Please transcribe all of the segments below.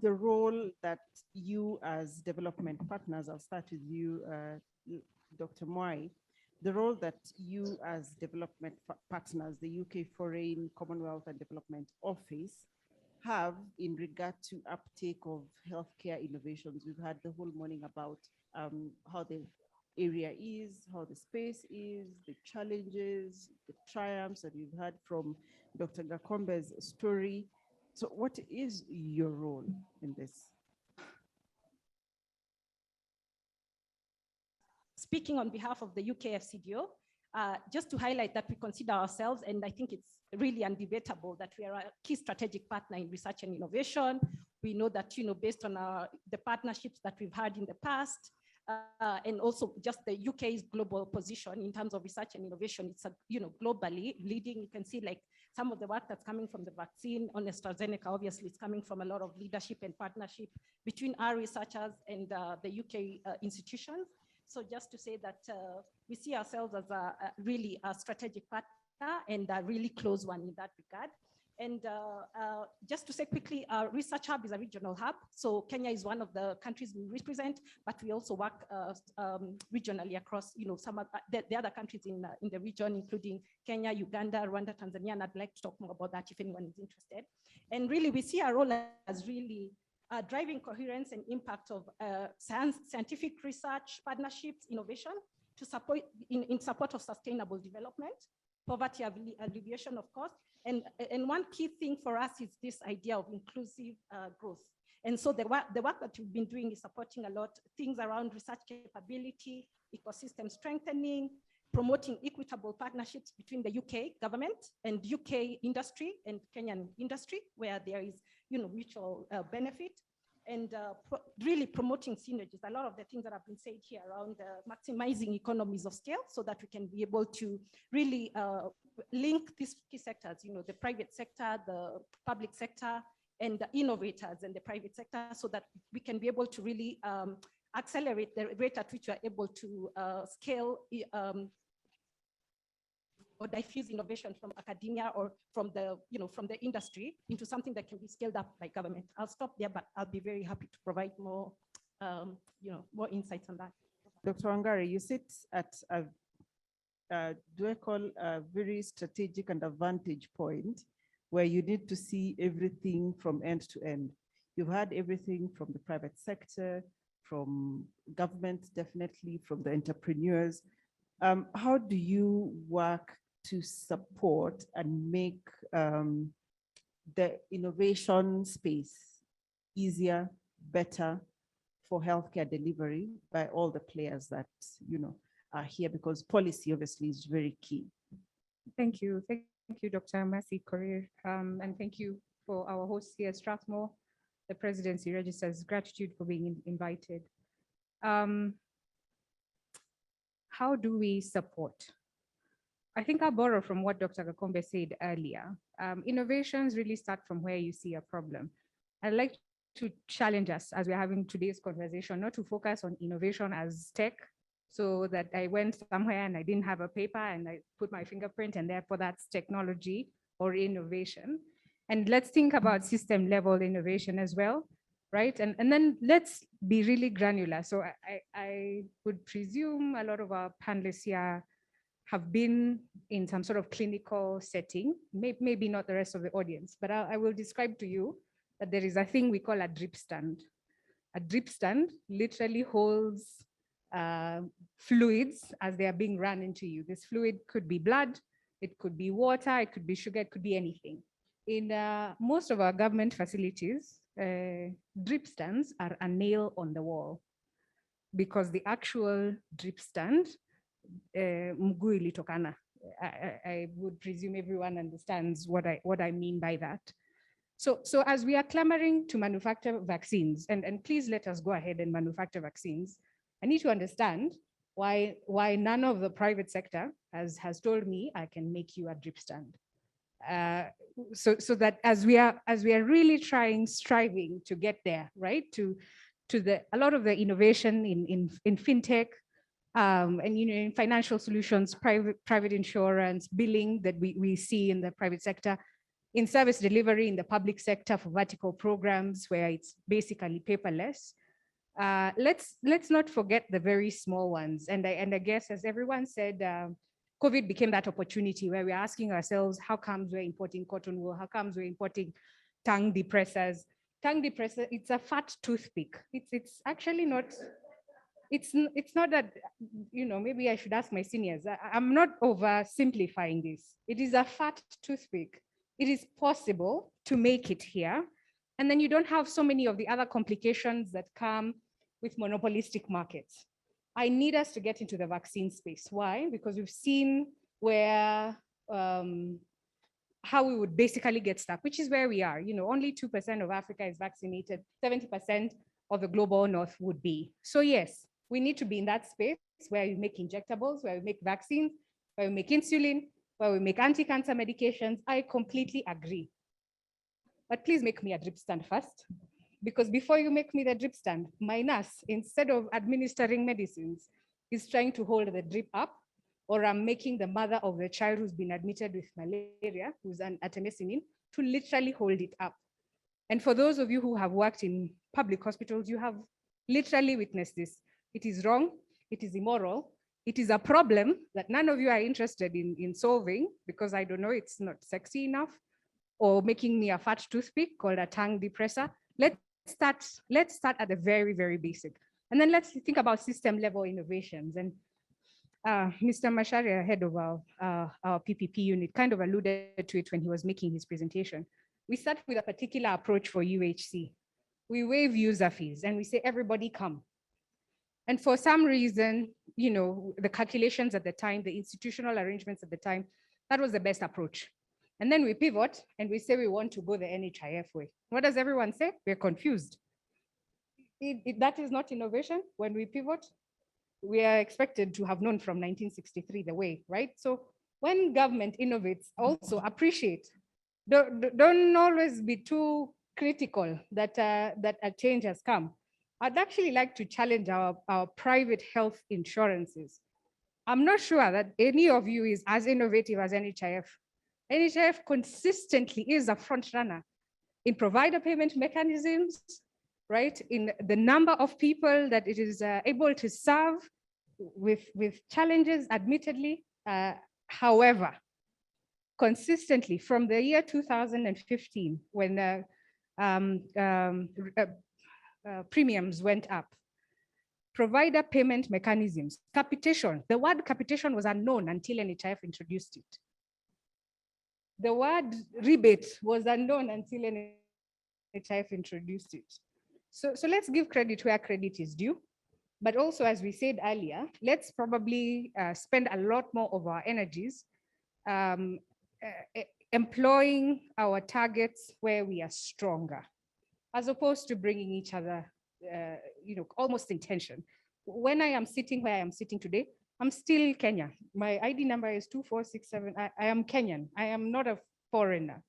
the role that you as development partners, I'll start with you, Dr. Mwai, the role that you as development partners, the UK Foreign, Commonwealth and Development Office, have in regard to uptake of healthcare innovations. We've had the whole morning about how the area is, how the space is, the challenges, the triumphs that we've heard from Dr. Gakombe's story. So what is your role in this? Speaking on behalf of the UK FCDO, just to highlight that we consider ourselves, and I think it's really undebatable that we are a key strategic partner in research and innovation. We know that, based on the partnerships that we've had in the past, and also just the UK's global position in terms of research and innovation, it's globally leading. You can see like some of the work that's coming from the vaccine on AstraZeneca, obviously it's coming from a lot of leadership and partnership between our researchers and the UK institutions. So just to say that we see ourselves as really a strategic partner and a really close one in that regard. And just to say quickly, our research hub is a regional hub. So Kenya is one of the countries we represent, but we also work regionally across, some of the other countries in the region, including Kenya, Uganda, Rwanda, Tanzania, and I'd like to talk more about that if anyone is interested. And really, we see our role as really driving coherence and impact of scientific research, partnerships, innovation to support in support of sustainable development, poverty alleviation, of course. And one key thing for us is this idea of inclusive growth. And so the work that we've been doing is supporting a lot things around research capability, ecosystem strengthening, promoting equitable partnerships between the UK government and UK industry and Kenyan industry, where there is mutual benefit, and really promoting synergies. A lot of the things that have been said here around maximizing economies of scale so that we can be able to really link these key sectors, the private sector, the public sector, and the innovators and the private sector, so that we can be able to really accelerate the rate at which we are able to scale or diffuse innovation from academia or from the industry into something that can be scaled up by government. I'll stop there, but I'll be very happy to provide more, more insights on that. Dr. Wangari, you sit at do I call a very strategic and a vantage point where you need to see everything from end to end. You've had everything from the private sector, from government, definitely from the entrepreneurs. How do you work to support and make the innovation space easier, better for healthcare delivery by all the players that are here, because policy obviously is very key? Thank you, Dr. Mercy Korir, and thank you for our host here, Strathmore. The presidency registers gratitude for being invited. How do we support? I think I'll borrow from what Dr. Gakombe said earlier. Innovations really start from where you see a problem. I'd like to challenge us as we're having today's conversation, not to focus on innovation as tech, so that I went somewhere and I didn't have a paper and I put my fingerprint and therefore that's technology or innovation. And let's think about system level innovation as well, right? And then let's be really granular. So I would presume a lot of our panelists here have been in some sort of clinical setting, maybe not the rest of the audience, but I will describe to you that there is a thing we call a drip stand. A drip stand literally holds fluids as they are being run into you. This fluid could be blood, it could be water, it could be sugar, it could be anything. In most of our government facilities, drip stands are a nail on the wall, because the actual drip stand, mguu ilitokana. I would presume everyone understands what I mean by that. So as we are clamoring to manufacture vaccines, and please let us go ahead and manufacture vaccines, I need to understand why none of the private sector has told me I can make you a drip stand. So that as we are really striving to get there, right? To a lot of the innovation in fintech, and in financial solutions, private insurance, billing that we see in the private sector, in service delivery in the public sector for vertical programs where it's basically paperless. Let's not forget the very small ones. And I guess, as everyone said, COVID became that opportunity where we're asking ourselves, how comes we're importing cotton wool? How comes we're importing tongue depressors? Tongue depressor, it's a fat toothpick. It's actually not, it's not that, maybe I should ask my seniors. I'm not oversimplifying this. It is a fat toothpick. It is possible to make it here. And then you don't have so many of the other complications that come with monopolistic markets. I need us to get into the vaccine space. Why? Because we've seen where, how we would basically get stuck, which is where we are. Only 2% of Africa is vaccinated, 70% of the global north would be. So yes, we need to be in that space where we make injectables, where we make vaccines, where we make insulin, where we make anti-cancer medications. I completely agree. But please make me a drip stand first, because before you make me the drip stand, my nurse, instead of administering medicines, is trying to hold the drip up, or I'm making the mother of the child who's been admitted with malaria, who's on artemisinin, to literally hold it up. And for those of you who have worked in public hospitals, you have literally witnessed this. It is wrong, it is immoral, it is a problem that none of you are interested in solving, because I don't know, it's not sexy enough, or making me a fat toothpick called a tongue depressor. Let's start at the very, very basic. And then let's think about system level innovations. And Mr. Macharia, head of our PPP unit, kind of alluded to it when he was making his presentation. We start with a particular approach for UHC. We waive user fees and we say, everybody come. And for some reason, the calculations at the time, the institutional arrangements at the time, that was the best approach. And then we pivot and we say we want to go the NHIF way. What does everyone say? We're confused. That is not innovation. When we pivot, we are expected to have known from 1963 the way, right? So when government innovates, also appreciate. Don't always be too critical that a change has come. I'd actually like to challenge our private health insurances. I'm not sure that any of you is as innovative as NHIF. NHIF consistently is a front runner in provider payment mechanisms, right? In the number of people that it is able to serve with challenges, admittedly. However, consistently from the year 2015, when premiums went up, provider payment mechanisms, capitation, the word capitation was unknown until NHIF introduced it. The word rebate was unknown until NHIF introduced it. So let's give credit where credit is due. But also, as we said earlier, let's probably spend a lot more of our energies employing our targets where we are stronger, as opposed to bringing each other, almost in tension. When I am sitting where I am sitting today, I'm still Kenyan. My ID number is 2467. I am Kenyan. I am not a foreigner.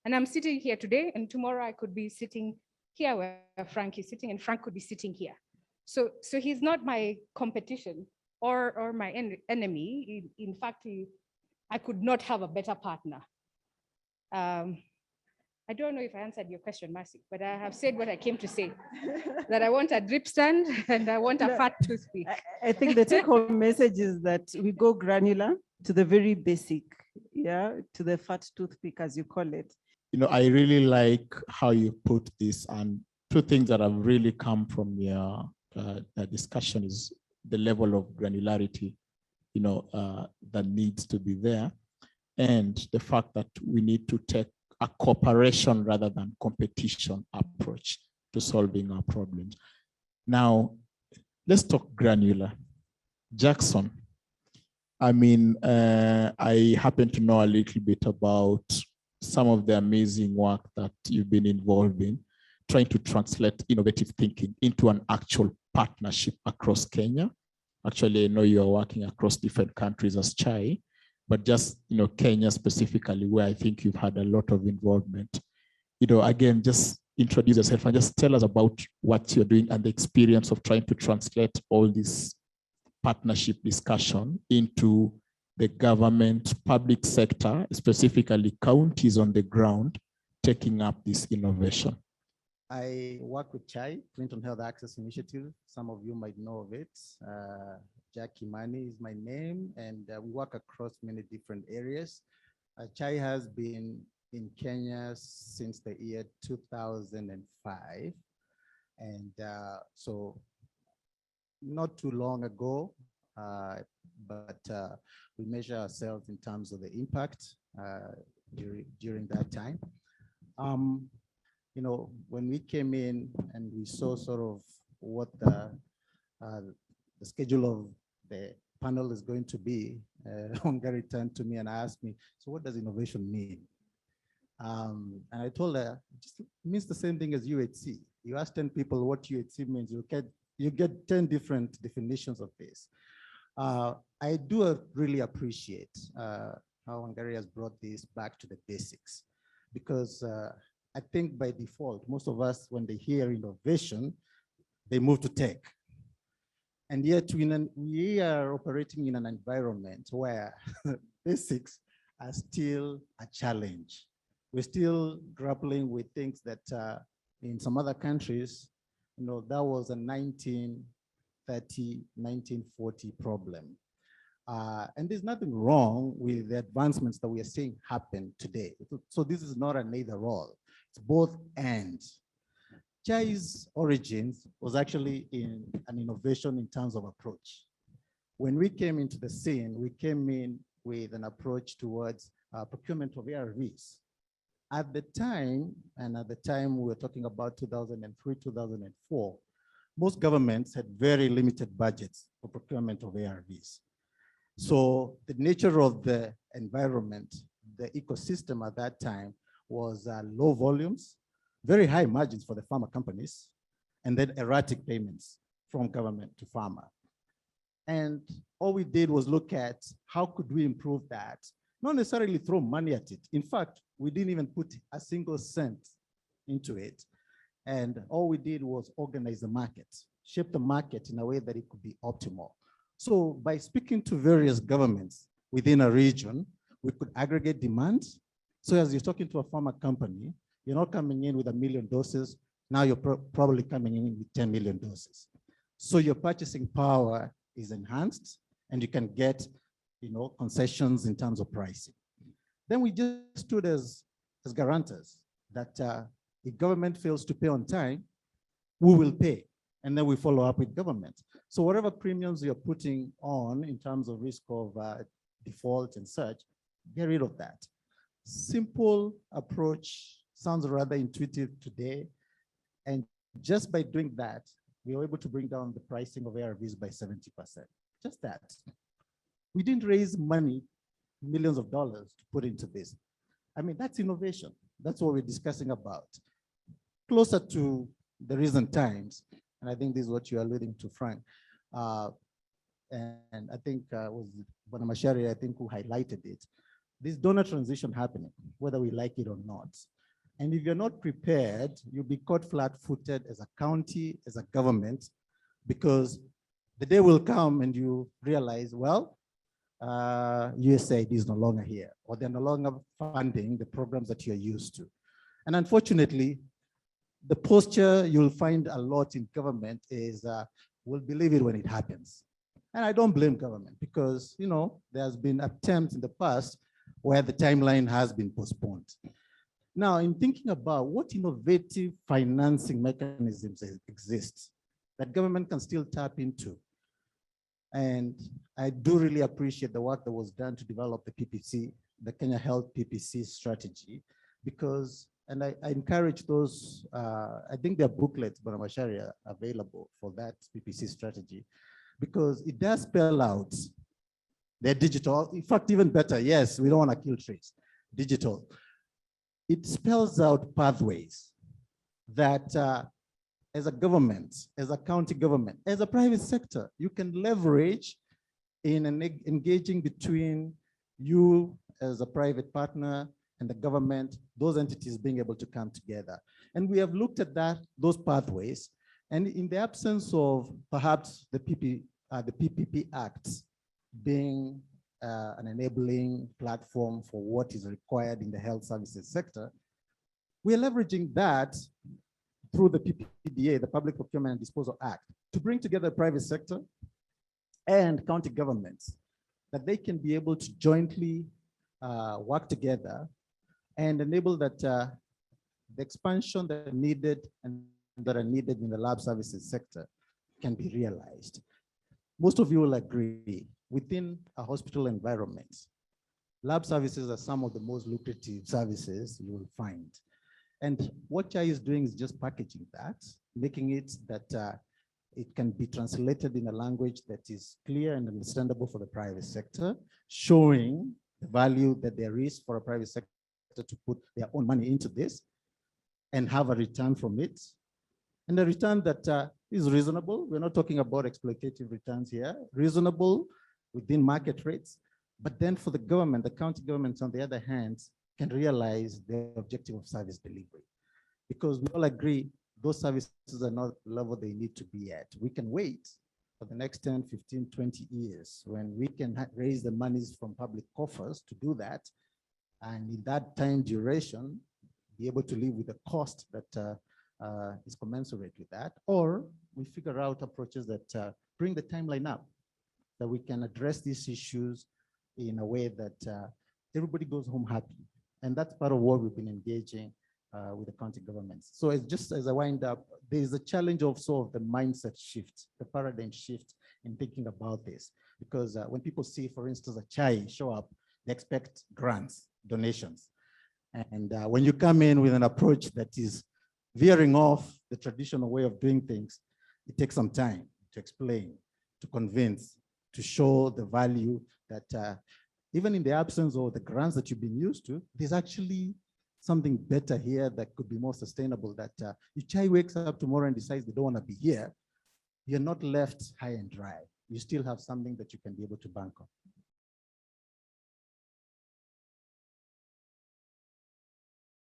And I'm sitting here today, and tomorrow I could be sitting here where Frank is sitting, and Frank could be sitting here. So he's not my competition or my enemy. In fact, I could not have a better partner. I don't know if I answered your question, Mercy, but I have said what I came to say, that I want a drip stand and I want a fat toothpick. I think the take-home message is that we go granular to the very basic, to the fat toothpick, as you call it. I really like how you put this, and two things that have really come from your discussion is the level of granularity, that needs to be there, and the fact that we need to take a cooperation rather than competition approach to solving our problems. Now, let's talk granular. Jackson, I happen to know a little bit about some of the amazing work that you've been involved in, trying to translate innovative thinking into an actual partnership across Kenya. Actually, I know you are working across different countries as CHAI, but just Kenya specifically, where I think you've had a lot of involvement. Again, just introduce yourself and just tell us about what you're doing and the experience of trying to translate all this partnership discussion into the government, public sector, specifically counties on the ground, taking up this innovation? I work with CHAI, Clinton Health Access Initiative. Some of you might know of it. Jack Imani is my name, and we work across many different areas. CHAI has been in Kenya since the year 2005. And so not too long ago, but we measure ourselves in terms of the impact during that time. You know, when we came in and we saw sort of what the schedule of the panel is going to be, Hungary turned to me and asked me, so what does innovation mean? And I told her, it just means the same thing as UHC. You ask 10 people what UHC means, you get 10 different definitions of this. I do really appreciate how Hungary has brought this back to the basics, because I think by default, most of us, when they hear innovation, they move to tech. And yet we are operating in an environment where basics are still a challenge. We're still grappling with things that in some other countries, you know, that was a 1930, 1940 problem. And there's nothing wrong with the advancements that we are seeing happen today. So this is not an either or, it's both and. CHAI's origins was actually in an innovation in terms of approach. When we came into the scene, we came in with an approach towards procurement of ARVs. At the time we were talking about 2003, 2004, most governments had very limited budgets for procurement of ARVs. So the nature of the environment, the ecosystem at that time was low volumes, very high margins for the pharma companies, and then erratic payments from government to pharma. And all we did was look at how could we improve that, not necessarily throw money at it. In fact, we didn't even put a single cent into it. And all we did was organize the market, shape the market in a way that it could be optimal. So by speaking to various governments within a region, we could aggregate demand. So as you're talking to a pharma company, you're not coming in with 1 million doses. Now you're probably coming in with 10 million doses. So your purchasing power is enhanced, and you can get, you know, concessions in terms of pricing. Then we just stood as guarantors that if government fails to pay on time, we will pay, and then we follow up with government. So whatever premiums you're putting on in terms of risk of default and such, get rid of that. Simple approach, sounds rather intuitive today. And just by doing that, we were able to bring down the pricing of ARVs by 70%. Just that. We didn't raise money, millions of dollars to put into this. I mean, that's innovation. That's what we're discussing about. Closer to the recent times, and I think this is what you're alluding to, Frank. And I think was Bonamashari, I think, who highlighted it. This donor transition happening, whether we like it or not. And if you're not prepared, you'll be caught flat-footed as a county, as a government, because the day will come and you realize, well, USAID is no longer here, or they're no longer funding the programs that you're used to. And unfortunately, the posture you'll find a lot in government is, we'll believe it when it happens. And I don't blame government, because, you know, there's been attempts in the past where the timeline has been postponed. Now, in thinking about what innovative financing mechanisms exist that government can still tap into, and I do really appreciate the work that was done to develop the PPC, the Kenya Health PPC strategy, because, and I encourage those, I think there are booklets, Bonamashari, are available for that PPC strategy, because it does spell out their digital, in fact, even better, yes, we don't want to kill trees, digital. It spells out pathways that as a government, as a county government, as a private sector, you can leverage in engaging between you as a private partner and the government, those entities being able to come together. And we have looked at those pathways, and in the absence of perhaps the PPP Act being an enabling platform for what is required in the health services sector, we are leveraging that through the PPDA, the Public Procurement and Disposal Act, to bring together the private sector and county governments, that they can be able to jointly work together and enable that the expansion that are needed and that are needed in the lab services sector can be realized. Most of you will agree, within a hospital environment, lab services are some of the most lucrative services you will find. And what CHAI is doing is just packaging that, making it that it can be translated in a language that is clear and understandable for the private sector, showing the value that there is for a private sector to put their own money into this and have a return from it. And a return that is reasonable. We're not talking about exploitative returns here, reasonable within market rates. But then for the government, the county governments, on the other hand, can realize the objective of service delivery. Because we all agree those services are not the level they need to be at. We can wait for the next 10, 15, 20 years when we can raise the monies from public coffers to do that. And in that time duration, be able to live with a cost that is commensurate with that. Or we figure out approaches that bring the timeline up, that we can address these issues in a way that everybody goes home happy. And that's part of what we've been engaging with the county governments. So it's just as I wind up, there's a challenge also of the mindset shift, the paradigm shift in thinking about this. Because when people see, for instance, a CHAI show up, they expect grants, donations. And when you come in with an approach that is veering off the traditional way of doing things, it takes some time to explain, to convince, to show the value that even in the absence of the grants that you've been used to, there's actually something better here that could be more sustainable, that if CHAI wakes up tomorrow and decides they don't want to be here, you're not left high and dry. You still have something that you can be able to bank on.